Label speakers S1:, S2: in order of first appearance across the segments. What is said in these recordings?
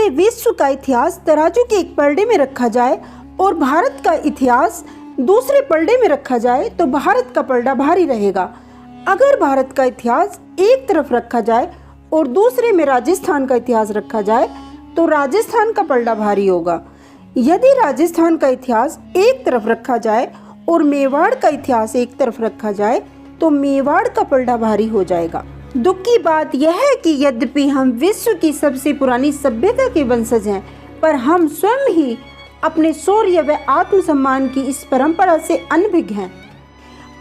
S1: यदि विश्व का इतिहास तराजू के एक पलड़े में रखा जाए और भारत का इतिहास दूसरे पलड़े में रखा जाए तो भारत का पलड़ा भारी रहेगा। अगर भारत का इतिहास एक तरफ रखा जाए और दूसरे में राजस्थान का इतिहास रखा जाए तो राजस्थान का पलड़ा भारी होगा। यदि राजस्थान का इतिहास एक तरफ रखा जाए और मेवाड़ का इतिहास एक तरफ रखा जाए तो मेवाड़ का पलड़ा भारी हो जाएगा। दुख की बात यह है कि यद्यपि हम विश्व की सबसे पुरानी सभ्यता के वंशज हैं, पर हम स्वयं ही अपने शौर्य व आत्मसम्मान की इस परंपरा से अनभिज्ञ हैं।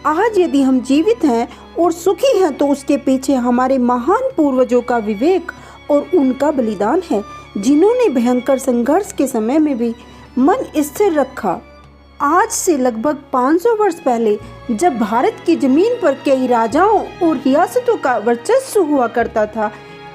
S1: आज यदि हम जीवित हैं और सुखी हैं तो उसके पीछे हमारे महान पूर्वजों का विवेक और उनका बलिदान है, जिन्होंने भयंकर संघर्ष के समय में भी मन स्थिर रखा। आज से लगभग 500 वर्ष पहले जब भारत की जमीन पर कई राजाओं और रियासतों का वर्चस्व हुआ करता था,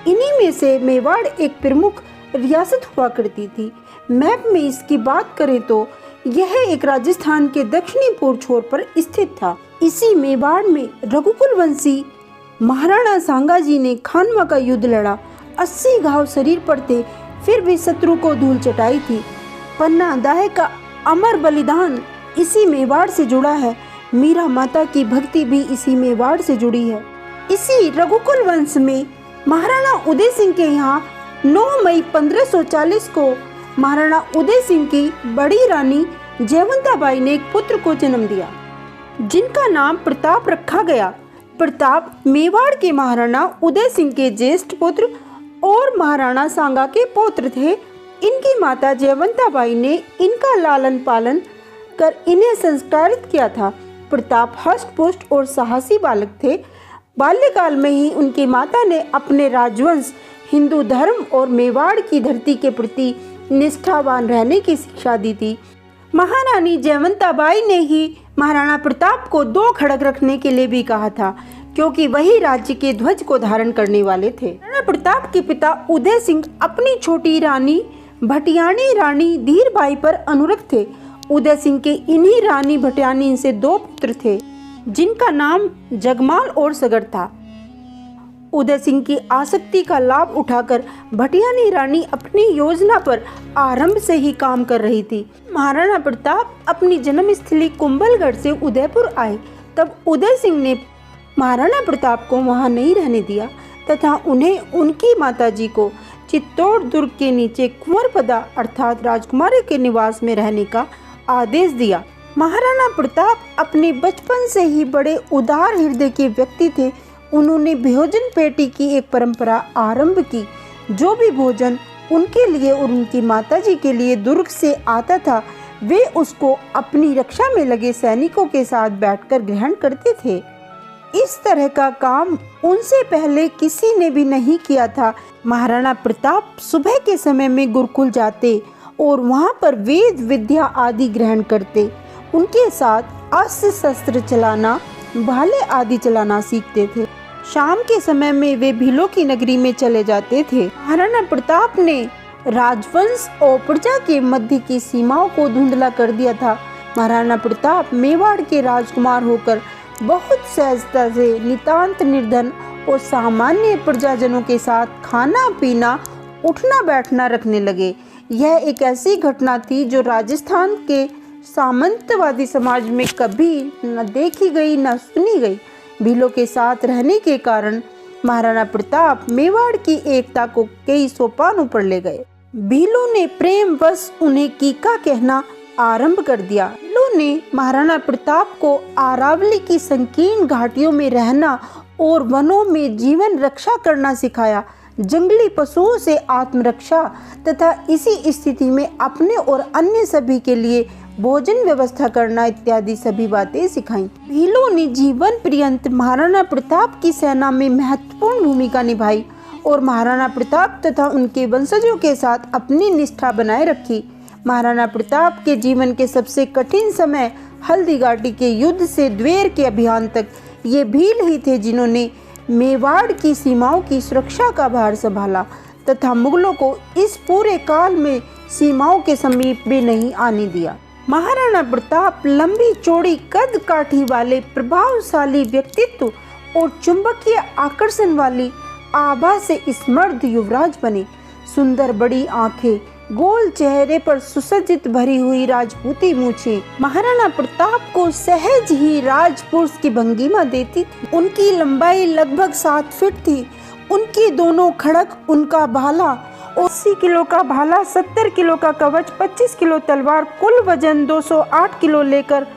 S1: इन्हीं में से मेवाड़ एक प्रमुख रियासत हुआ करती थी। मैप में इसकी बात करें तो यह एक राजस्थान के दक्षिणी पूर्व छोर पर स्थित था। इसी मेवाड़ में रघुकुल वंशी महाराणा सांगा जी ने खानवा का युद्ध लड़ा। 80 घाव शरीर पर थे, फिर भी शत्रु को धूल चटाई थी। पन्ना दाह का अमर बलिदान इसी मेवाड़ से जुड़ा है। मीरा माता की भक्ति भी इसी मेवाड़ से जुड़ी है। इसी रघुकुल वंश में महाराणा उदय सिंह के यहाँ 9 मई 1540 को महाराणा उदय सिंह की बड़ी रानी जयवंताबाई ने एक पुत्र को जन्म दिया, जिनका नाम प्रताप रखा गया। प्रताप मेवाड़ के महाराणा उदय सिंह के ज्येष्ठ पुत्र और महाराणा सांगा के पौत्र थे। इनकी माता जयवंताबाई ने इनका लालन पालन कर इन्हें संस्कारित किया था। प्रताप हष्ट-पुष्ट और साहसी बालक थे। बाल्यकाल में ही उनकी माता ने अपने राजवंश, हिंदू धर्म और मेवाड़ की धरती के प्रति निष्ठावान रहने की शिक्षा दी थी। महारानी जयवंताबाई ने ही महाराणा प्रताप को 2 खड़ग रखने के लिए भी कहा था, क्योंकि वही राज्य के ध्वज को धारण करने वाले थे। महाराणा प्रताप के पिता उदय सिंह अपनी छोटी रानी भटियाणी रानी धीरबाई पर अनुरक्त थे। उदय सिंह के इन्हीं रानी भटियाणी से 2 पुत्र थे, जिनका नाम जगमाल और सगर था। उदय सिंह की आसक्ति का लाभ उठाकर भटियाणी रानी अपनी योजना पर आरंभ से ही काम कर रही थी। महाराणा प्रताप अपनी जन्मस्थली कुंभलगढ़ से उदयपुर आए, तब उदय सिंह ने महाराणा प्रताप को वहां नहीं रहने दिया तथा उन्हें उनकी माताजी को चित्तौड़ दुर्ग के नीचे कुंवरपदा अर्थात राजकुमारी के निवास में रहने का आदेश दिया। महाराणा प्रताप अपने बचपन से ही बड़े उदार हृदय के व्यक्ति थे। उन्होंने भोजन पेटी की एक परंपरा आरंभ की। जो भी भोजन उनके लिए और उनकी माताजी के लिए दुर्ग से आता था, वे उसको अपनी रक्षा में लगे सैनिकों के साथ बैठकर ग्रहण करते थे। इस तरह का काम उनसे पहले किसी ने भी नहीं किया था। महाराणा प्रताप सुबह के समय में गुरुकुल जाते और वहाँ पर वेद विद्या आदि ग्रहण करते। उनके साथ अस्त्र शस्त्र चलाना, भाले आदि चलाना सीखते थे। शाम के समय में वे भीलों की नगरी में चले जाते थे। महाराणा प्रताप ने राजवंश और प्रजा के मध्य की सीमाओं को धुंधला कर दिया था। महाराणा प्रताप मेवाड़ के राजकुमार होकर बहुत सहजता से नितांत निर्धन और सामान्य प्रजाजनों के साथ खाना पीना, उठना बैठना रखने लगे। यह एक ऐसी घटना थी जो राजस्थान के सामंतवादी समाज में कभी न देखी गई न सुनी गई। भीलों के साथ रहने के कारण महाराणा प्रताप मेवाड़ की एकता को कई सोपानों पर ले गए। भीलों ने प्रेमवश उन्हें कीका कहना आरंभ कर दिया। भीलों ने महाराणा प्रताप को अरावली की संकीर्ण घाटियों में रहना और वनों में जीवन रक्षा करना सिखाया, जंगली पशुओं से आत्मरक्षा तथा इसी स्थिति में अपने और अन्य सभी के लिए भोजन व्यवस्था करना इत्यादि सभी बातें सिखाई। भीलों ने जीवन पर्यंत महाराणा प्रताप की सेना में महत्वपूर्ण भूमिका निभाई और महाराणा प्रताप तथा उनके वंशजों के साथ अपनी निष्ठा बनाए रखी। महाराणा प्रताप के जीवन के सबसे कठिन समय हल्दी घाटी के युद्ध से द्वेर के अभियान तक ये भील ही थे जिन्होंने मेवाड़ की सीमाओं की सुरक्षा का भार संभाला तथा मुगलों को इस पूरे काल में सीमाओं के समीप भी नहीं आने दिया। महाराणा प्रताप लंबी चौड़ी कद काठी वाले प्रभावशाली व्यक्तित्व और चुंबकीय आकर्षण वाली आभा से स्मर्द युवराज बने। सुंदर बड़ी आंखें, गोल चेहरे पर सुसज्जित भरी हुई राजपूती मूछें महाराणा प्रताप को सहज ही राजपुरुष की भंगिमा देती थी। उनकी लंबाई लगभग 7 फीट थी। उनके दोनों खड़क, उनका भाला 80 किलो का भाला, 70 किलो का कवच, 25 किलो तलवार, कुल वजन 208 किलो लेकर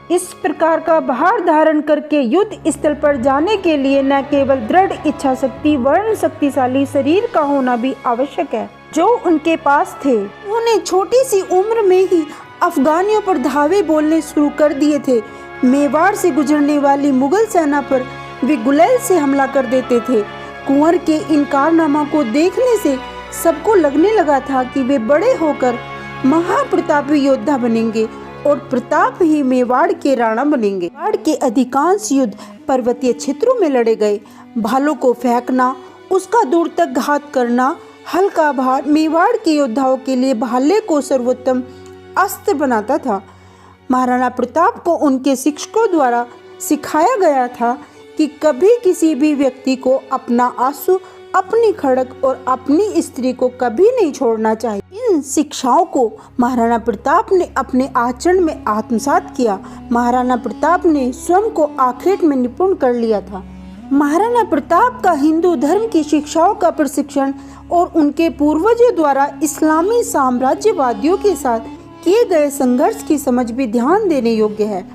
S1: इस प्रकार का भार धारण करके युद्ध स्थल पर जाने के लिए न केवल दृढ़ इच्छा शक्ति वर्ण शक्तिशाली शरीर का होना भी आवश्यक है, जो उनके पास थे। उन्होंने छोटी सी उम्र में ही अफगानियों पर धावे बोलने शुरू कर दिए थे। मेवाड़ से गुजरने वाली मुगल सेना पर वे गुलेल से हमला कर देते थे। कुंवर के इन कारनामा को देखने से सबको लगने लगा था कि वे बड़े होकर महाप्रतापी योद्धा बनेंगे और प्रताप ही मेवाड़ के राणा बनेंगे। मेवाड़ के अधिकांश युद्ध पर्वतीय क्षेत्रों में लड़े गए। भालों को फेंकना, उसका दूर तक घात करना, हल्का भार मेवाड़ के योद्धाओं के लिए भाले को सर्वोत्तम अस्त्र बनाता था। महाराणा प्रताप को उनके शिक्षकों द्वारा सिखाया गया था कि कभी किसी भी व्यक्ति को अपना आंसू, अपनी खड़क और अपनी स्त्री को कभी नहीं छोड़ना चाहिए। इन शिक्षाओं को महाराणा प्रताप ने अपने आचरण में आत्मसात किया। महाराणा प्रताप ने स्वयं को आखेट में निपुण कर लिया था। महाराणा प्रताप का हिंदू धर्म की शिक्षाओं का प्रशिक्षण और उनके पूर्वजों द्वारा इस्लामी साम्राज्यवादियों के साथ किए गए संघर्ष की समझ भी ध्यान देने योग्य है।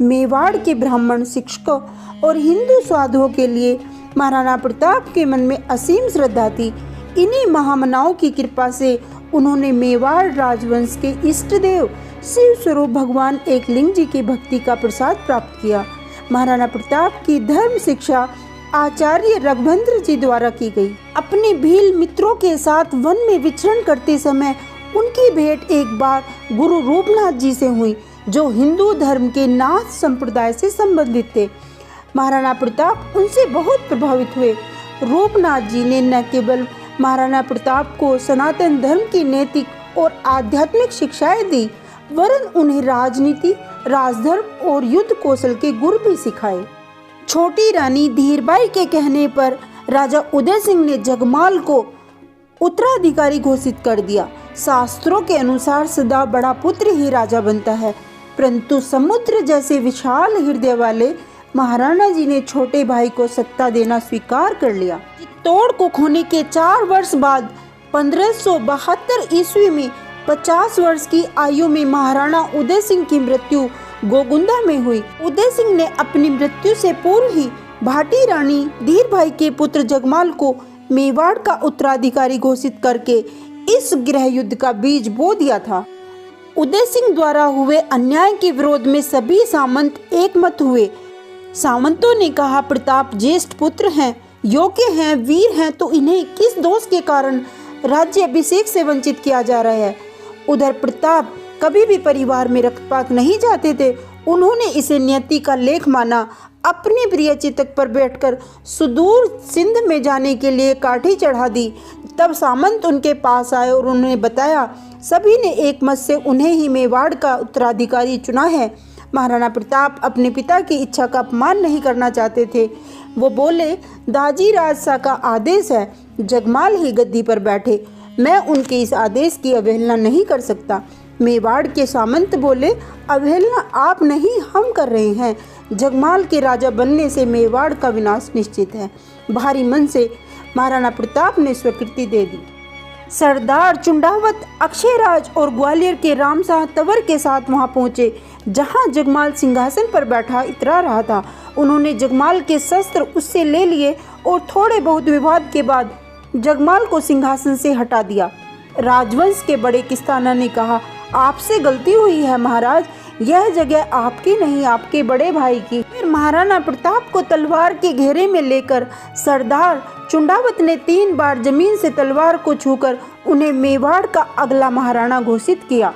S1: मेवाड़ के ब्राह्मण शिक्षकों और हिंदू साधुओं के लिए महाराणा प्रताप के मन में असीम श्रद्धा थी। इन्हीं महामनाओं की कृपा से उन्होंने मेवाड़ राजवंश के इष्ट देव शिव स्वरूप भगवान एकलिंग जी की भक्ति का प्रसाद प्राप्त किया। महाराणा प्रताप की धर्म शिक्षा आचार्य रघुवंश जी द्वारा की गई। अपने भील मित्रों के साथ वन में विचरण करते समय उनकी भेंट एक बार गुरु रूपनाथ जी से हुई, जो हिंदू धर्म के नाथ संप्रदाय से संबंधित थे। महाराणा प्रताप उनसे बहुत प्रभावित हुए। रूपनाथ जी ने न केवल महाराणा प्रताप को सनातन धर्म की नैतिक और आध्यात्मिक शिक्षाएं दी, वरन उन्हें राजनीति, राजधर्म और युद्ध कौशल के गुर भी सिखाए। छोटी रानी धीरबाई के कहने पर राजा उदय सिंह ने जगमाल को उत्तराधिकारी घोषित कर दिया। शास्त्रों के अनुसार सदा बड़ा पुत्र ही राजा बनता है, परंतु समुद्र जैसे विशाल हृदय वाले महाराणा जी ने छोटे भाई को सत्ता देना स्वीकार कर लिया। चित्तौड़ को खोने के 4 वर्ष बाद 1572 ईस्वी में 50 वर्ष की आयु में महाराणा उदय सिंह की मृत्यु गोगुंदा में हुई। उदय सिंह ने अपनी मृत्यु से पूर्व ही भाटी रानी धीरबाई के पुत्र जगमाल को मेवाड़ का उत्तराधिकारी घोषित करके इस गृह युद्ध का बीज बो दिया था। उदय सिंह द्वारा हुए अन्याय के विरोध में सभी सामंत एकमत हुए। सामंतों ने कहा, प्रताप ज्येष्ठ पुत्र हैं, योग्य हैं, वीर हैं, तो इन्हें किस दोष के कारण राज्य अभिषेक से वंचित किया जा रहा है। उधर प्रताप कभी भी परिवार में रक्तपात नहीं चाहते थे। उन्होंने इसे नियति का लेख माना। अपने प्रिय चितक पर बैठकर सुदूर सिंध में जाने के लिए काठी चढ़ा दी। तब सामंत उनके पास आए और उन्होंने बताया, सभी ने एक मत से उन्हें ही मेवाड़ का उत्तराधिकारी चुना है। महाराणा प्रताप अपने पिता की इच्छा का अपमान नहीं करना चाहते थे। वो बोले, दाजी राजशाह का आदेश है, जगमाल ही गद्दी पर बैठे। मैं उनके इस आदेश की अवहेलना नहीं कर सकता। मेवाड़ के सामंत बोले, अवहेलना आप नहीं, हम कर रहे हैं। जगमाल के राजा बनने से मेवाड़ का विनाश निश्चित है। भारी मन से महाराणा प्रताप ने स्वीकृति दे दी। सरदार चुंडावत, अक्षयराज और ग्वालियर के रामशाह तंवर के साथ वहां पहुंचे, जहां जगमाल सिंहासन पर बैठा इतरा रहा था। उन्होंने जगमाल के शस्त्र उससे ले लिए और थोड़े बहुत विवाद के बाद जगमाल को सिंहासन से हटा दिया। राजवंश के बड़े किस्ताना ने कहा, आपसे गलती हुई है महाराज, यह जगह आपकी नहीं, आपके बड़े भाई की। फिर महाराणा प्रताप को तलवार के घेरे में लेकर सरदार चुंडावत ने 3 बार जमीन से तलवार को छूकर उन्हें मेवाड़ का अगला महाराणा घोषित किया।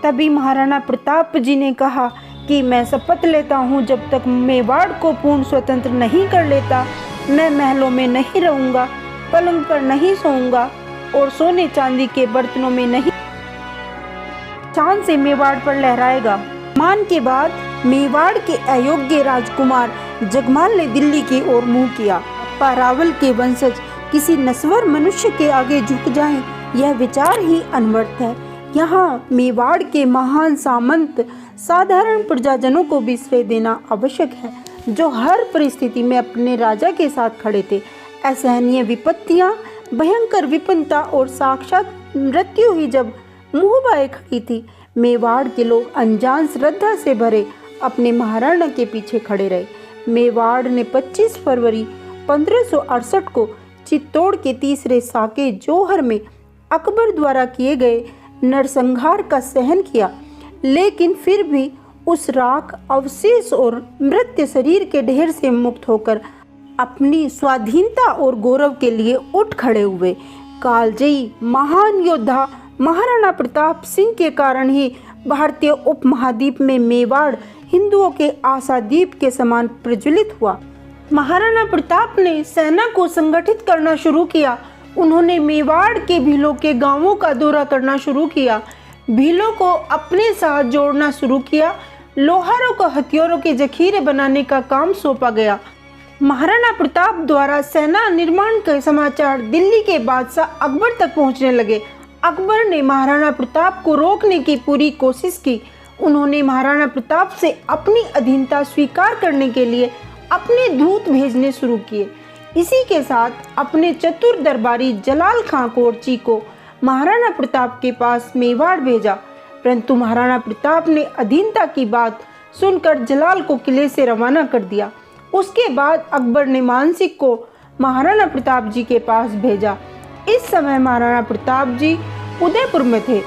S1: तभी महाराणा प्रताप जी ने कहा कि मैं शपथ लेता हूँ, जब तक मेवाड़ को पूर्ण स्वतंत्र नहीं कर लेता, मैं महलों में नहीं रहूँगा, पलंग पर नहीं सोऊंगा और सोने चांदी के बर्तनों में नहीं, चांद से मेवाड़ पर लहराएगा। मान के बाद मेवाड़ के अयोग्य राजकुमार जगमाल ने दिल्ली की ओर मुंह किया। अप्पा रावल के वंशज किसी नश्वर मनुष्य के आगे झुक जाएं, यह विचार ही अनवर्थ है। यहाँ मेवाड़ के महान सामंत साधारण प्रजाजनों को भी श्रेय देना आवश्यक है, जो हर परिस्थिति में अपने राजा के साथ खड़े थे। असहनीय विपत्तियां, भयंकर विपन्नता और साक्षात मृत्यु ही जब मुँह बाए खड़ी थी, मेवाड़ के लोग अनजान श्रद्धा से भरे अपने महाराणा के पीछे खड़े रहे। मेवाड़ ने 25 फरवरी 1568 को चित्तौड़ के तीसरे साके जौहर में अकबर द्वारा किए गए नरसंहार का सहन किया, लेकिन फिर भी उस राख, अवशेष और मृत शरीर के ढेर से मुक्त होकर अपनी स्वाधीनता और गौरव के लिए उठ खड़े हुए। कालजयी महान योद्धा महाराणा प्रताप सिंह के कारण ही भारतीय उपमहाद्वीप में मेवाड़ हिंदुओं के आशादीप के समान प्रज्वलित हुआ। महाराणा प्रताप ने सेना को संगठित करना शुरू किया। उन्होंने मेवाड़ के भीलों के गांवों का दौरा करना शुरू किया, भीलों को अपने साथ जोड़ना शुरू किया। लोहारों को हथियारों के जखीरे बनाने का काम सौंपा गया। महाराणा प्रताप द्वारा सेना निर्माण के समाचार दिल्ली के बादशाह अकबर तक पहुंचने लगे। अकबर ने महाराणा प्रताप को रोकने की पूरी कोशिश की। उन्होंने महाराणा प्रताप से अपनी अधीनता स्वीकार करने के लिए अपने दूत भेजने शुरू किए। इसी के साथ अपने चतुर दरबारी जलाल खां कोरची को महाराणा प्रताप के पास मेवाड़ भेजा, परंतु महाराणा प्रताप ने अधीनता की बात सुनकर जलाल को किले से रवाना कर दिया। उसके बाद अकबर ने मानसिंह को महाराणा प्रताप जी के पास भेजा। इस समय महाराणा प्रताप जी उदयपुर में थे।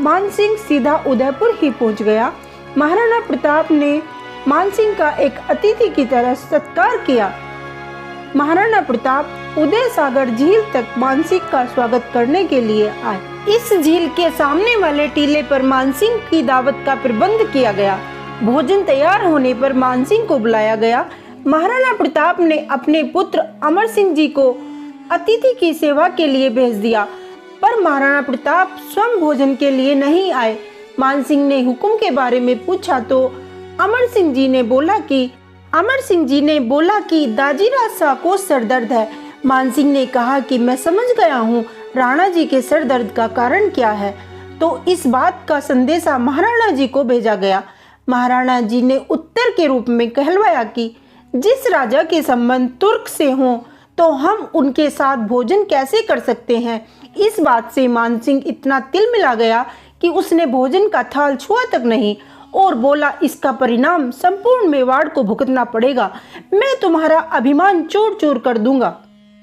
S1: मानसिंह सीधा उदयपुर ही पहुंच गया। महाराणा प्रताप ने मानसिंह का एक अतिथि की तरह सत्कार किया। महाराणा प्रताप उदय सागर झील तक मानसिंह का स्वागत करने के लिए आए। इस झील के सामने वाले टीले पर मानसिंह की दावत का प्रबंध किया गया। भोजन तैयार होने पर मानसिंह को बुलाया गया। महाराणा प्रताप ने अपने पुत्र अमर सिंह जी को अतिथि की सेवा के लिए भेज दिया, पर महाराणा प्रताप स्वयं भोजन के लिए नहीं आए। मानसिंह ने हुक्म के बारे में पूछा तो अमर सिंह जी ने बोला कि दाजीराज शाह को सरदर्द है। मानसिंह ने कहा कि मैं समझ गया हूँ राणा जी के सर दर्द का कारण क्या है। तो इस बात का संदेशा महाराणा जी को भेजा गया। महाराणा जी ने उत्तर के रूप में कहलवाया कि जिस राजा के संबंध तुर्क से हों तो हम उनके साथ भोजन कैसे कर सकते हैं। इस बात से मानसिंह इतना तिलमिला गया कि उसने भोजन का थाल छुआ तक नहीं और बोला, इसका परिणाम संपूर्ण मेवाड़ को भुगतना पड़ेगा। मैं तुम्हारा अभिमान चूर चूर कर दूंगा।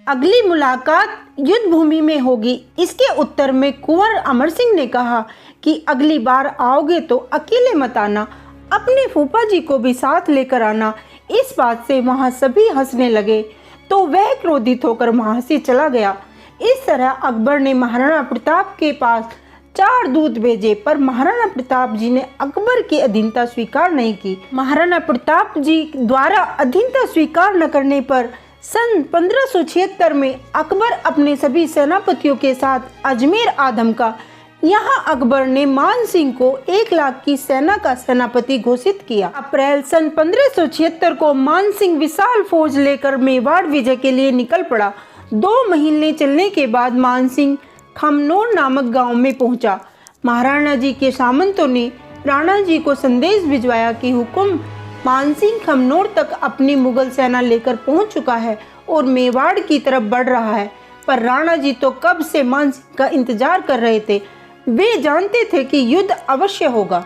S1: अगली मुलाकात युद्ध भूमि में होगी। इसके उत्तर में कुंवर अमर सिंह ने कहा कि अगली बार आओगे तो अकेले मत आना, अपने फूफा जी को भी साथ लेकर आना। इस बात से वहां सभी हंसने लगे तो वह क्रोधित होकर वहां से चला गया। इस तरह अकबर ने महाराणा प्रताप के पास 4 दूत भेजे, पर महाराणा प्रताप जी ने अकबर की अधीनता स्वीकार नहीं की। महाराणा प्रताप जी द्वारा अधीनता स्वीकार न करने पर सन 1576 में अकबर अपने सभी सेनापतियों के साथ अजमेर आ धमका। यहाँ अकबर ने मान सिंह को 1 लाख की सेना का सेनापति घोषित किया। अप्रैल सन 1576 को मान सिंह विशाल फौज लेकर मेवाड़ विजय के लिए निकल पड़ा। 2 महीने चलने के बाद मान सिंह खमनोर नामक गांव में पहुंचा। महाराणा जी के सामंतों ने राणा जी को संदेश भिजवाया कि हुकुम मानसिंह खमनोर तक अपनी मुगल सेना लेकर पहुंच चुका है और मेवाड़ की तरफ बढ़ रहा है। पर राणा जी तो कब से मानसिंह का इंतजार कर रहे थे। वे जानते थे कि युद्ध अवश्य होगा।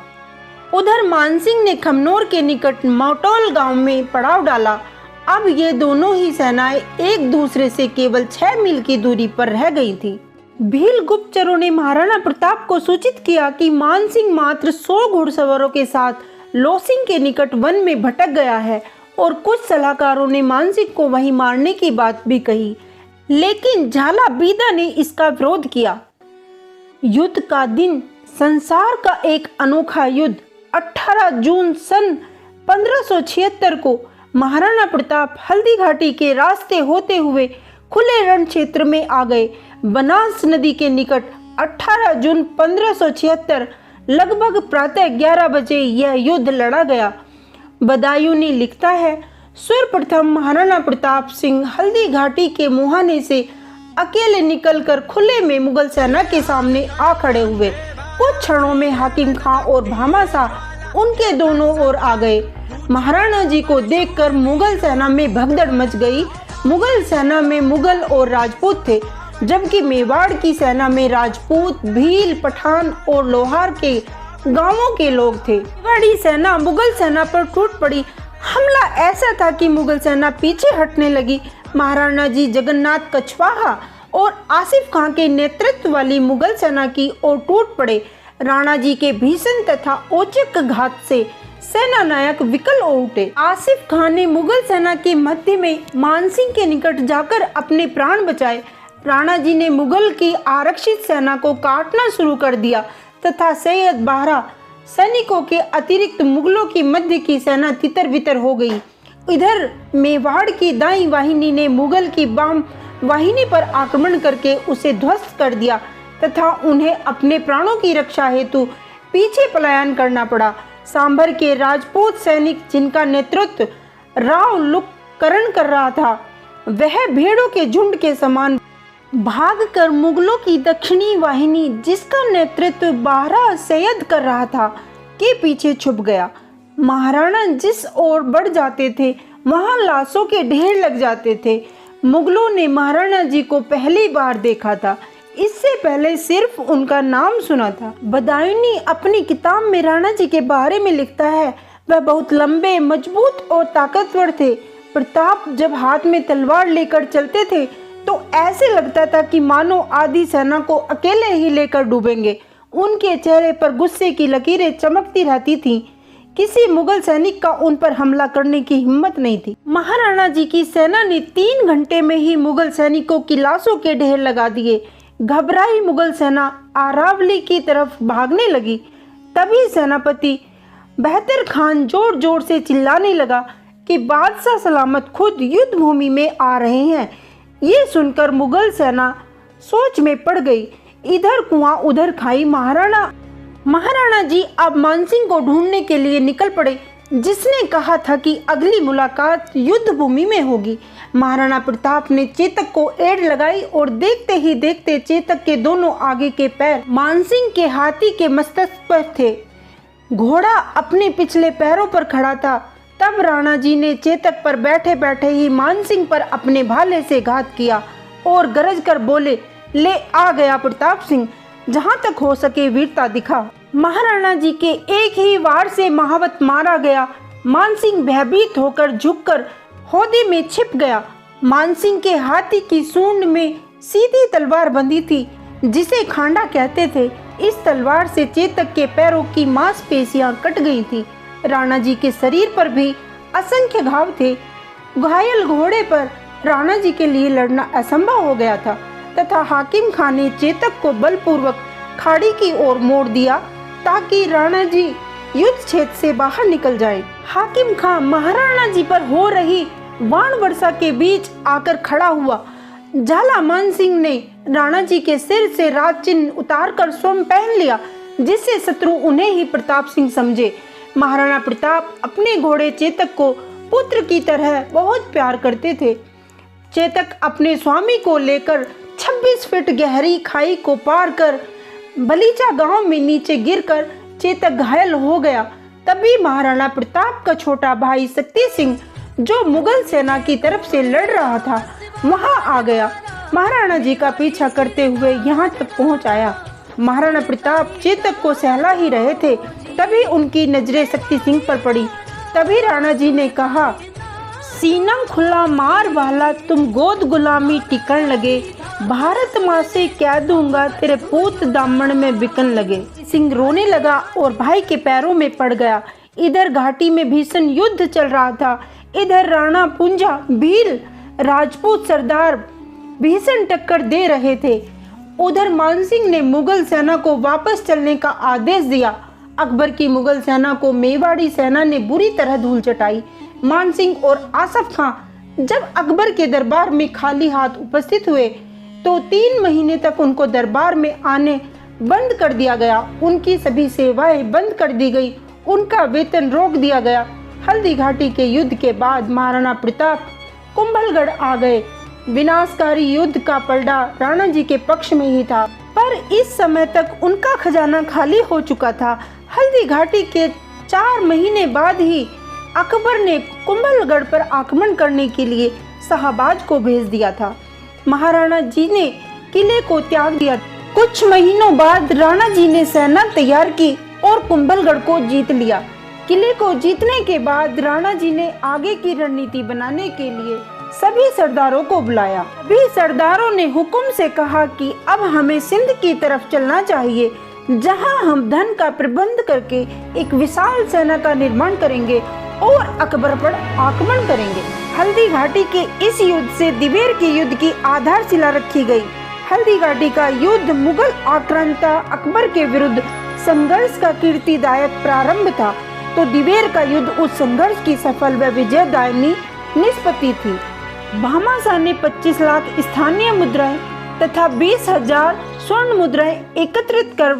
S1: उधर मानसिंह ने खमनोर के निकट मोटोल गांव में पड़ाव डाला। अब ये दोनों ही सेनाएं एक दूसरे से केवल 6 मील की दूरी पर रह गई थी। भील गुप्तचरों ने महाराणा प्रताप को सूचित किया कि मानसिंह मात्र 100 घुड़सवारों के साथ लोसिंग के निकट वन में भटक गया है और कुछ सलाहकारों ने मानसिंह को वहीं मारने की बात भी कही, लेकिन झाला बीदा ने इसका विरोध किया। युद्ध का दिन संसार का एक अनोखा युद्ध 18 जून सन 1576 को महाराणा प्रताप हल्दी घाटी के रास्ते होते हुए खुले रण क्षेत्र में आ गए। बनास नदी के निकट 18 जून 1576 लगभग प्रातः 11 बजे यह युद्ध लड़ा गया। बदायूं लिखता है, सर्वप्रथम महाराणा प्रताप सिंह हल्दी घाटी के मुहाने से अकेले निकलकर खुले में मुगल सेना के सामने आ खड़े हुए। कुछ क्षणों में हाकिम खां और भामाशाह उनके दोनों ओर आ गए। महाराणा जी को देखकर मुगल सेना में भगदड़ मच गई। मुगल सेना में मुगल और राजपूत थे, जबकि मेवाड़ की सेना में राजपूत, भील, पठान और लोहार के गांवों के लोग थे। बड़ी सेना मुगल सेना पर टूट पड़ी। हमला ऐसा था कि मुगल सेना पीछे हटने लगी। महाराणा जी जगन्नाथ कछवाहा और आसिफ खां के नेतृत्व वाली मुगल सेना की ओर टूट पड़े। राणा जी के भीषण तथा औचक घात से सेना नायक विकल हो उठे। आसिफ खान ने मुगल सेना के मध्य में मानसिंह के निकट जाकर अपने प्राण बचाए। राणा जी ने मुगल की आरक्षित सेना को काटना शुरू कर दिया तथा सैयद 12 सैनिकों के अतिरिक्त मुगलों की मध्य की सेना तितर बितर हो गई। इधर मेवाड़ की दाई वाहिनी ने मुगल की बाम वाहिनी पर आक्रमण करके उसे ध्वस्त कर दिया तथा उन्हें अपने प्राणों की रक्षा हेतु पीछे पलायन करना पड़ा। सांभर के राजपूत सैनिक, जिनका नेतृत्व राव लुककरण कर रहा था, वह भेड़ों के झुंड के समान भागकर मुगलों की दक्षिणी वाहिनी, जिसका नेतृत्व 12 सैयद कर रहा था, के पीछे छुप गया। महाराणा जिस ओर बढ़ जाते थे वहां लाशों के ढेर लग जाते थे। मुगलों ने महाराणा जी को पहली बार देखा था, इससे पहले सिर्फ उनका नाम सुना था। बदायूनी अपनी किताब में राणा जी के बारे में लिखता है, वह बहुत लंबे, मजबूत और ताकतवर थे। प्रताप जब हाथ में तलवार लेकर चलते थे तो ऐसे लगता था कि मानो आधी सेना को अकेले ही लेकर डूबेंगे। उनके चेहरे पर गुस्से की लकीरें चमकती रहती थीं। किसी मुगल सैनिक का उन पर हमला करने की हिम्मत नहीं थी। महाराणा जी की सेना ने 3 घंटे में ही मुगल सैनिकों की लाशों के ढेर लगा दिए। घबराई मुगल सेना अरावली की तरफ भागने लगी। तभी सेनापति बहतर खान जोर जोर से चिल्लाने लगा कि बादशाह सलामत खुद युद्ध भूमि में आ रहे हैं। ये सुनकर मुगल सेना सोच में पड़ गई। इधर कुआं उधर खाई। महाराणा जी अब मानसिंह को ढूंढने के लिए निकल पड़े, जिसने कहा था कि अगली मुलाकात युद्ध भूमि में होगी। महाराणा प्रताप ने चेतक को एड़ लगाई और देखते ही देखते चेतक के दोनों आगे के पैर मानसिंह के हाथी के मस्तक पर थे। घोड़ा अपने पिछले पैरों पर खड़ा था। तब राणा जी ने चेतक पर बैठे बैठे ही मानसिंह पर अपने भाले से घात किया और गरज कर बोले, ले आ गया प्रताप सिंह, जहां तक हो सके वीरता दिखा। महाराणा जी के एक ही वार से महावत मारा गया। मानसिंह भयभीत होकर झुककर हौदे में छिप गया। मानसिंह के हाथी की सूंड में सीधी तलवार बंधी थी, जिसे खांडा कहते थे। इस तलवार से चेतक के पैरों की मांसपेशियां कट गई थी। राणा जी के शरीर पर भी असंख्य घाव थे। घायल घोड़े पर राणा जी के लिए लड़ना असंभव हो गया था तथा हाकिम खान ने चेतक को बलपूर्वक खाड़ी की ओर मोड़ दिया ताकि राणा जी युद्ध क्षेत्र से बाहर निकल जाए। हाकिम खान महाराणा जी पर हो रही बाण वर्षा के बीच आकर खड़ा हुआ। झाला मानसिंह ने राणा जी के सिर से राज चिन्ह उतारकर स्वयं पहन लिया, जिससे शत्रु उन्हें ही प्रताप सिंह समझे। महाराणा प्रताप अपने घोड़े चेतक को पुत्र की तरह बहुत प्यार करते थे। चेतक अपने स्वामी को लेकर 26 फीट गहरी खाई को पार कर बलीचा गांव में नीचे गिरकर चेतक घायल हो गया। तभी महाराणा प्रताप का छोटा भाई शक्ति सिंह, जो मुगल सेना की तरफ से लड़ रहा था, वहां आ गया। महाराणा जी का पीछा करते हुए यहाँ तक पहुँच आया। महाराणा प्रताप चेतक को सहला ही रहे थे, तभी उनकी नजरें शक्ति सिंह पर पड़ी। तभी राणा जी ने कहा, सीना खुला मार वाला तुम गोद गुलामी टिकन लगे, भारत माँ से कह दूंगा तेरे पूत दामन में बिकन लगे। सिंह रोने लगा और भाई के पैरों में पड़ गया। इधर घाटी में भीषण युद्ध चल रहा था। इधर राणा पुंजा भील राजपूत सरदार भीषण टक्कर दे रहे थे। उधर मानसिंह ने मुगल सेना को वापस चलने का आदेश दिया। अकबर की मुगल सेना को मेवाड़ी सेना ने बुरी तरह धूल चटाई। मानसिंह और आसफ खां जब अकबर के दरबार में खाली हाथ उपस्थित हुए तो 3 महीने तक उनको दरबार में आने बंद कर दिया गया। उनकी सभी सेवाएं बंद कर दी गई, उनका वेतन रोक दिया गया। हल्दी घाटी के युद्ध के बाद महाराणा प्रताप कुंभलगढ़ आ गए। विनाशकारी युद्ध का पलड़ा राणा जी के पक्ष में ही था, पर इस समय तक उनका खजाना खाली हो चुका था। हल्दी घाटी के 4 महीने बाद ही अकबर ने कुंभलगढ़ पर आक्रमण करने के लिए शाहबाज को भेज दिया था। महाराणा जी ने किले को त्याग दिया। कुछ महीनों बाद राणा जी ने सेना तैयार की और कुंभलगढ़ को जीत लिया। किले को जीतने के बाद राणा जी ने आगे की रणनीति बनाने के लिए सभी सरदारों को बुलाया। सभी सरदारों ने हुक्म से कहा कि अब हमें सिंध की तरफ चलना चाहिए, जहां हम धन का प्रबंध करके एक विशाल सेना का निर्माण करेंगे और अकबर पर आक्रमण करेंगे। हल्दी घाटी के इस युद्ध से दिवेर के युद्ध की आधारशिला रखी गई। हल्दी घाटी का युद्ध मुगल आक्रांता अकबर के विरुद्ध संघर्ष का कीर्तिदायक प्रारंभ था, तो दिवेर का युद्ध उस संघर्ष की सफल व विजयदायिनी निष्पत्ति थी। भामाशाह ने 25 लाख स्थानीय मुद्राएं तथा 20,000 स्वर्ण मुद्राएं एकत्रित कर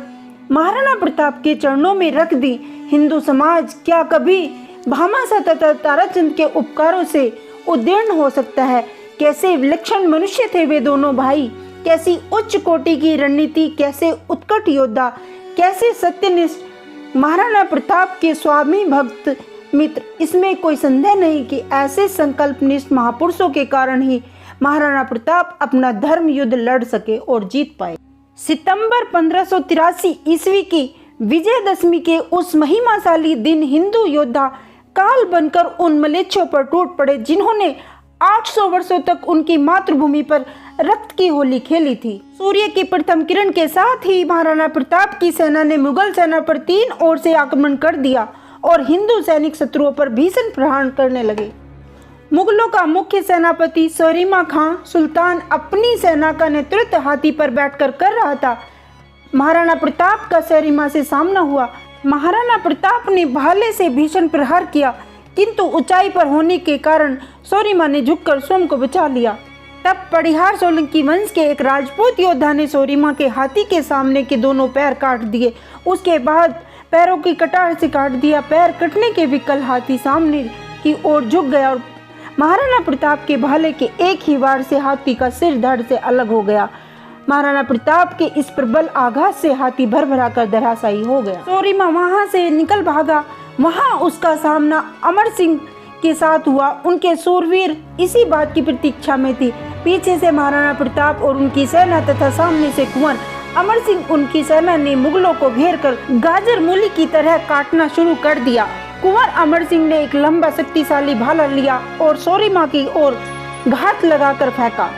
S1: महाराणा प्रताप के चरणों में रख दी। हिंदू समाज क्या कभी भामाशाह तथा ताराचंद के उपकारों से उद्दीर्ण हो सकता है? कैसे विलक्षण मनुष्य थे वे दोनों भाई, कैसी उच्च कोटि की रणनीति, कैसे उत्कट योद्धा, कैसे सत्यनिष्ठ महाराणा प्रताप के स्वामी भक्त मित्र। इसमें कोई संदेह नहीं कि ऐसे संकल्पनिष्ठ महापुरुषों के कारण ही महाराणा प्रताप अपना धर्म युद्ध लड़ सके और जीत पाए। सितंबर 1583 ईस्वी की विजयदशमी के उस महिमाशाली दिन हिंदू योद्धा काल बनकर उन मलेच्छों पर टूट पड़े जिन्होंने 800 वर्षों तक उनकी मातृभूमि पर रक्त की होली खेली थी। सूर्य की प्रथम किरण के साथ ही महाराणा प्रताप की सेना ने मुगल सेना पर 3 ओर से आक्रमण कर दिया और हिंदू सैनिक शत्रुओं पर भीषण प्रहार करने लगे। मुगलों का मुख्य सेनापति सोरिमा खां सुल्तान अपनी सेना का नेतृत्व हाथी पर बैठकर कर रहा था। महाराणा प्रताप का सोरिमा से सामना हुआ। महाराणा प्रताप ने भाले से भीषण प्रहार किया, किंतु ऊंचाई पर होने के कारण सोरिमा ने झुककर स्वयं को बचा लिया। तब पड़िहार सोलंकी वंश के एक राजपूत योद्धा ने सोरिमा के हाथी के सामने के दोनों पैर काट दिए। उसके बाद पैरों की कटार से काट दिया। पैर कटने के विकल हाथी सामने की ओर झुक गया और महाराणा प्रताप के भाले के एक ही वार से हाथी का सिर धड़ से अलग हो गया। महाराणा प्रताप के इस प्रबल आघात से हाथी भर कर धराशायी हो गया। सोरिमा वहां से निकल भागा। वहां उसका सामना अमर सिंह के साथ हुआ। उनके सूरवीर इसी बात की प्रतीक्षा में थी। पीछे से महाराणा प्रताप और उनकी सेना तथा सामने से कुंवर अमर सिंह उनकी सेना ने मुगलों को घेर कर गाजर मूली की तरह काटना शुरू कर दिया। कुंवर अमर सिंह ने एक लंबा शक्तिशाली भाला लिया और सोरिमा की ओर घात लगाकर फेंका।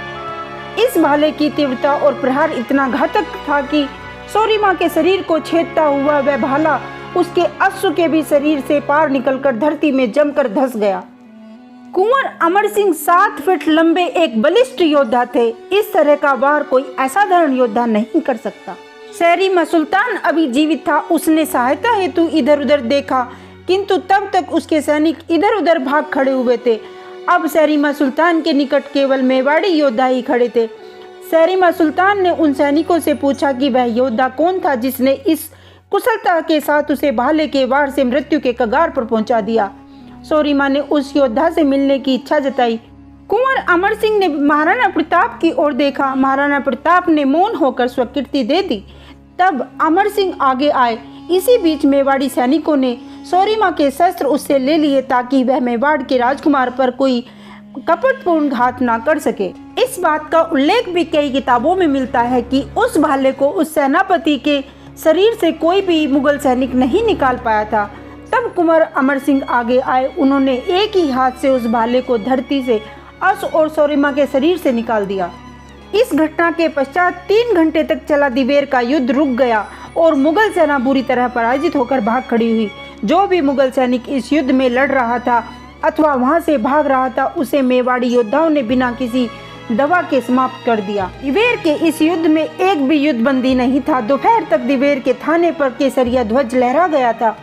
S1: इस भाले की तीव्रता और प्रहार इतना घातक था कि सोरिमा के शरीर को छेदता हुआ वह भाला उसके अश्व के भी शरीर से पार निकलकर धरती में जमकर धंस गया। कुंवर अमर सिंह 7 फीट लंबे एक बलिष्ठ योद्धा थे। इस तरह का वार कोई असाधारण योद्धा नहीं कर सकता। सोरिमा सुल्तान अभी जीवित था। उसने सहायता हेतु इधर उधर देखा, किंतु तब तक उसके सैनिक इधर उधर भाग खड़े हुए थे। अब सोरिमा सुल्तान के निकट केवल मेवाड़ी योद्धा ही खड़े थे। सोरिमा सुल्तान ने उन सैनिकों से पूछा कि वह योद्धा कौन था जिसने इस कुशलता के साथ उसे भाले के वार से मृत्यु के कगार पर पहुंचा दिया। सोरिमा ने उस योद्धा से मिलने की इच्छा जताई। कुंवर अमर सिंह ने महाराणा प्रताप की ओर देखा। महाराणा प्रताप ने मौन होकर स्वीकृति दे दी। तब अमर सिंह आगे आए। इसी बीच मेवाड़ी सैनिकों ने सोरिमा के शस्त्र उससे ले लिए ताकि वह मेवाड़ के राजकुमार पर कोई कपटपूर्ण घात न कर सके। इस बात का उल्लेख भी कई किताबों में मिलता है कि उस भाले को उस सेनापति के शरीर से कोई भी मुगल सैनिक नहीं निकाल पाया था। तब कुंवर अमर सिंह आगे आए। उन्होंने एक ही हाथ से उस भाले को धरती से अश्व और सोरिमा के शरीर से निकाल दिया। इस घटना के पश्चात 3 घंटे तक चला दिवेर का युद्ध रुक गया और मुगल सेना बुरी तरह पराजित होकर भाग खड़ी हुई। जो भी मुगल सैनिक इस युद्ध में लड़ रहा था अथवा वहां से भाग रहा था, उसे मेवाड़ी योद्धाओं ने बिना किसी दवा के समाप्त कर दिया। दिवेर के इस युद्ध में एक भी युद्धबंदी नहीं था। दोपहर तक दिवेर के थाने पर केसरिया ध्वज लहरा गया था।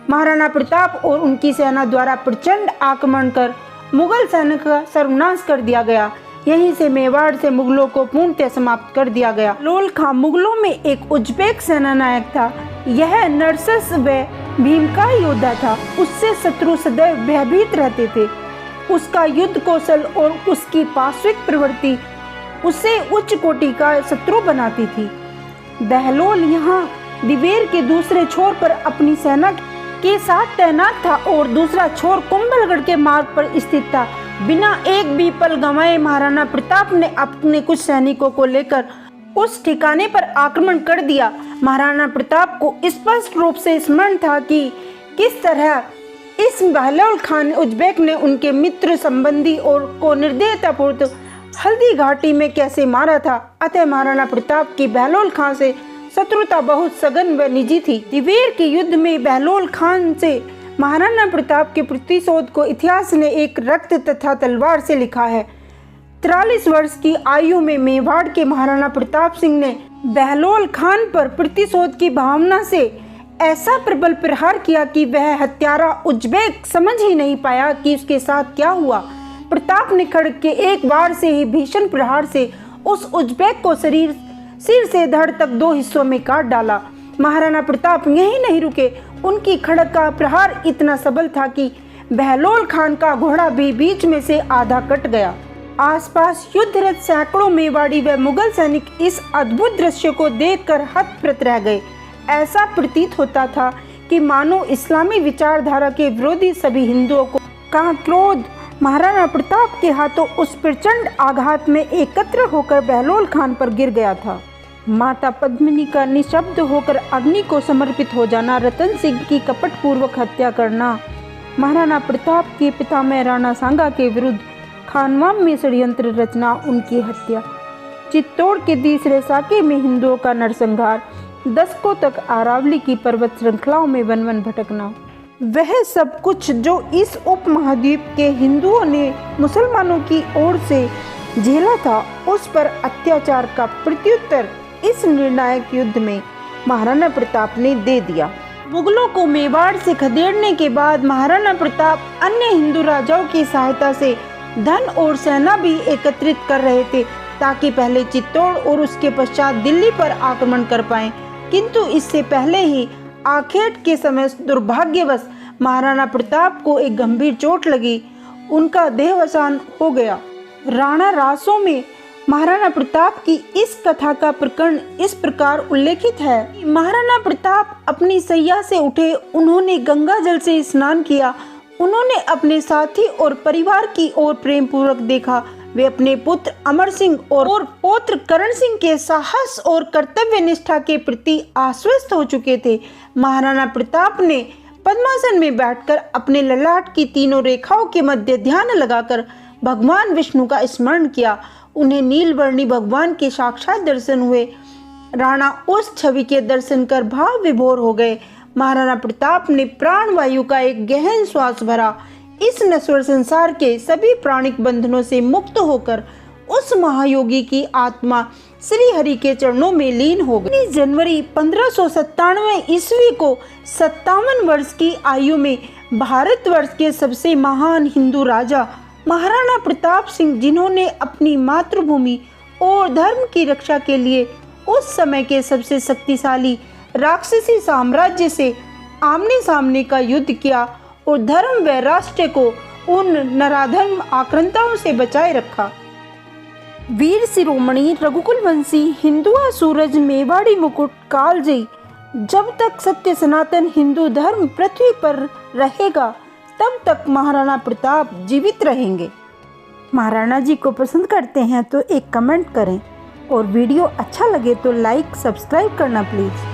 S1: महाराणा प्रताप और उनकी सेना द्वारा प्रचंड आक्रमण कर मुगल सेना का सर्वनाश कर दिया गया। यहीं से मेवाड़ से मुगलों को पूर्णतः समाप्त कर दिया गया। लोल खां मुगलों में एक उज्बेक सेना नायक था। यह नरसस व भीम का योद्धा था। उससे शत्रु सदैव भयभीत रहते थे। उसका युद्ध कौशल और उसकी पार्श्विक प्रवृत्ति उसे उच्च कोटि का शत्रु बनाती थी। बहलोल यहाँ दिवेर के दूसरे छोर पर अपनी सेना के साथ तैनात था और दूसरा छोर कुंभलगढ़ के मार्ग पर स्थित था। बिना एक भी पल गंवाए महाराणा प्रताप ने अपने कुछ सैनिकों को लेकर उस ठिकाने पर आक्रमण कर दिया। महाराणा प्रताप को स्पष्ट रूप से स्मरण था कि किस तरह इस बहलोल खान उज्बेक ने उनके मित्र संबंधी और को निर्दयतापूर्वक हल्दी घाटी में कैसे मारा था। अतः महाराणा प्रताप की बहलोल खान से शत्रुता बहुत सघन व निजी थी। दिवेर के युद्ध में बहलोल खान से महाराणा प्रताप के प्रतिशोध को इतिहास ने एक रक्त तथा तलवार से लिखा है। 43 वर्ष की आयु में मेवाड़ के महाराणा प्रताप सिंह ने बहलोल खान पर प्रतिशोध की भावना से ऐसा प्रबल प्रहार किया कि वह हत्यारा उज्बेक समझ ही नहीं पाया कि उसके साथ क्या हुआ। प्रताप ने खड्ग के एक बार से ही भीषण प्रहार से उस उज्बेक को सिर से धड़ तक 2 हिस्सों में काट डाला। महाराणा प्रताप यहीं नहीं रुके, उनकी खड्ग का प्रहार इतना सबल था कि बहलोल खान का घोड़ा भी बीच में से आधा कट गया। आसपास युद्धरत सैकड़ों मेवाड़ी व मुगल सैनिक इस अद्भुत दृश्य को देखकर हतप्रत रह गए। ऐसा प्रतीत होता था कि मानो इस्लामी विचारधारा के विरोधी सभी हिंदुओं का क्रोध महाराणा प्रताप के हाथों उस प्रचंड आघात में एकत्र होकर बहलोल खान पर गिर गया था। माता पद्मिनी का निशब्द होकर अग्नि को समर्पित हो जाना, रतन सिंह की कपटपूर्वक हत्या करना, महाराणा प्रताप के पितामह राणा सांगा के विरुद्ध खानवाम में षड्यंत्र रचना, उनकी हत्या, चित्तौड़ के तीसरे साके में हिंदुओं का नरसंहार, दशकों तक अरावली की पर्वत श्रृंखलाओं में वन वन भटकना, वह सब कुछ जो इस उपमहाद्वीप के हिंदुओं ने मुसलमानों की ओर से झेला था, उस पर अत्याचार का प्रत्युत्तर इस निर्णायक युद्ध में महाराणा प्रताप ने दे दिया। मुगलों को मेवाड़ से खदेड़ने के बाद महाराणा प्रताप अन्य हिंदू राजाओं की सहायता से धन और सेना भी एकत्रित कर रहे थे ताकि पहले चित्तौड़ और उसके पश्चात दिल्ली पर आक्रमण कर पाएं। किंतु इससे पहले ही आखेट के समय दुर्भाग्यवश महाराणा प्रताप को एक गंभीर चोट लगी, उनका देहावसान हो गया। राणा रासों में महाराणा प्रताप की इस कथा का प्रकरण इस प्रकार उल्लेखित है। महाराणा प्रताप अपनी सैया से उठे, उन्होंने गंगा जल से स्नान किया, उन्होंने अपने साथी और परिवार की ओर प्रेम पूर्वक देखा। वे अपने पुत्र अमर सिंह और पौत्र करण सिंह के साहस और कर्तव्य निष्ठा के प्रति आश्वस्त हो चुके थे। महाराणा प्रताप ने पद्मासन में बैठकर अपने ललाट की तीनों रेखाओं के मध्य ध्यान लगाकर भगवान विष्णु का स्मरण किया। उन्हें नीलवर्णी भगवान के साक्षात दर्शन हुए। राणा उस छवि के दर्शन कर भाव विभोर हो गए। महाराणा प्रताप ने प्राण वायु का एक गहन श्वास भरा। इस नश्वर संसार के सभी प्राणिक बंधनों से मुक्त होकर उस महायोगी की आत्मा श्री हरि के चरणों में लीन हो गई। जनवरी 1597 ईस्वी को 57 वर्ष की आयु में भारतवर्ष के सबसे महान हिंदू राजा महाराणा प्रताप सिंह, जिन्होंने अपनी मातृभूमि और धर्म की रक्षा के लिए उस समय के सबसे शक्तिशाली राक्षसी साम्राज्य से आमने सामने का युद्ध किया और धर्म व राष्ट्र को उन नराधर्म आक्रांताओं से बचाए रखा। वीर शिरोमणि रघुकुल वंशी हिंदुआ सूरज मेवाड़ी मुकुट कालजयी, जब तक सत्य सनातन हिंदू धर्म पृथ्वी पर रहेगा तब तक महाराणा प्रताप जीवित रहेंगे। महाराणा जी को पसंद करते हैं तो एक कमेंट करें और वीडियो अच्छा लगे तो लाइक सब्सक्राइब करना प्लीज़।